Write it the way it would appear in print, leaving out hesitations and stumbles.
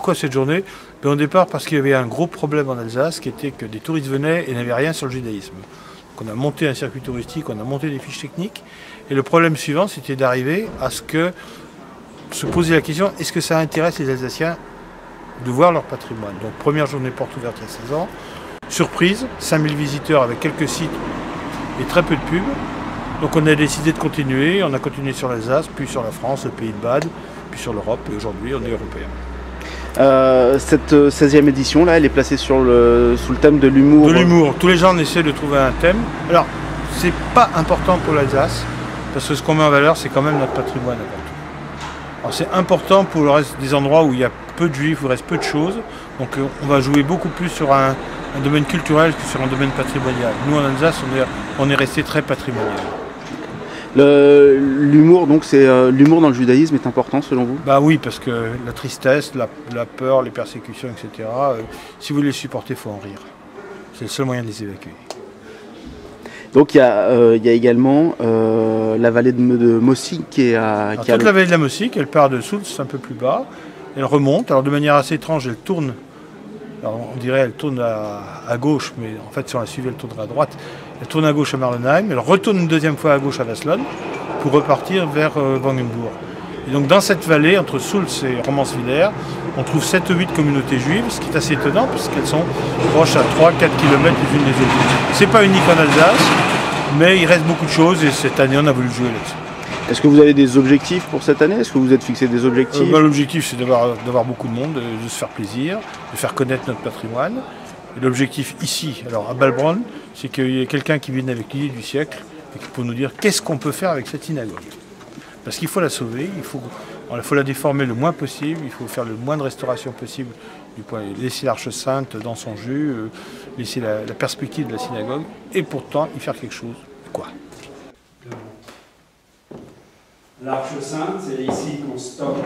Pourquoi cette journée? Au départ, parce qu'il y avait un gros problème en Alsace, qui était que des touristes venaient et n'avaient rien sur le judaïsme. Donc on a monté un circuit touristique, on a monté des fiches techniques. Et le problème suivant, c'était d'arriver à ce que se poser la question, est-ce que ça intéresse les Alsaciens de voir leur patrimoine? Donc première journée porte ouverte il y a 16 ans. Surprise, 5000 visiteurs avec quelques sites et très peu de pubs. Donc on a décidé de continuer, on a continué sur l'Alsace, puis sur la France, le Pays de Bade, puis sur l'Europe, et aujourd'hui on est européen. Cette 16e édition là, elle est placée sous le thème de l'humour. De l'humour, tous les gens essaient de trouver un thème. Alors, c'est pas important pour l'Alsace, parce que ce qu'on met en valeur, c'est quand même notre patrimoine avant tout. Alors c'est important pour le reste des endroits où il y a peu de juifs, où il reste peu de choses. Donc on va jouer beaucoup plus sur un domaine culturel que sur un domaine patrimonial. Nous en Alsace, on est resté très patrimonial. L'humour, donc c'est l'humour dans le judaïsme est important selon vous? Bah oui, parce que la tristesse, la peur, les persécutions, etc. Si vous voulez les supporter, il faut en rire. C'est le seul moyen de les évacuer. Donc il y a également la vallée de Mossig qui est à... Toute la vallée de la Mossig, elle part de Soultz un peu plus bas, elle remonte, alors de manière assez étrange, elle tourne. Alors on dirait elle tourne à gauche, mais en fait si on la suivait, elle tournerait à droite. Elle tourne à gauche à Marlenheim, elle retourne une deuxième fois à gauche à Waslon pour repartir vers Wangenbourg. Et donc dans cette vallée, entre Soultz et Romanswiller, on trouve 7 ou 8 communautés juives, ce qui est assez étonnant puisqu'elles sont proches à 3-4 km les unes des autres. C'est pas unique en Alsace, mais il reste beaucoup de choses et cette année on a voulu jouer là-dessus. Est-ce que vous avez des objectifs pour cette année? Est-ce que vous êtes fixé des objectifs? L'objectif c'est d'avoir beaucoup de monde, de se faire plaisir, de faire connaître notre patrimoine. L'objectif ici, alors à Balbronn, c'est qu'il y ait quelqu'un qui vienne avec l'idée du siècle et qui peut nous dire qu'est-ce qu'on peut faire avec cette synagogue. Parce qu'il faut la sauver, il faut la déformer le moins possible, il faut faire le moins de restauration possible, laisser l'Arche Sainte dans son jus, laisser la perspective de la synagogue, et pourtant y faire quelque chose. Quoi? L'Arche Sainte, c'est ici qu'on stocke,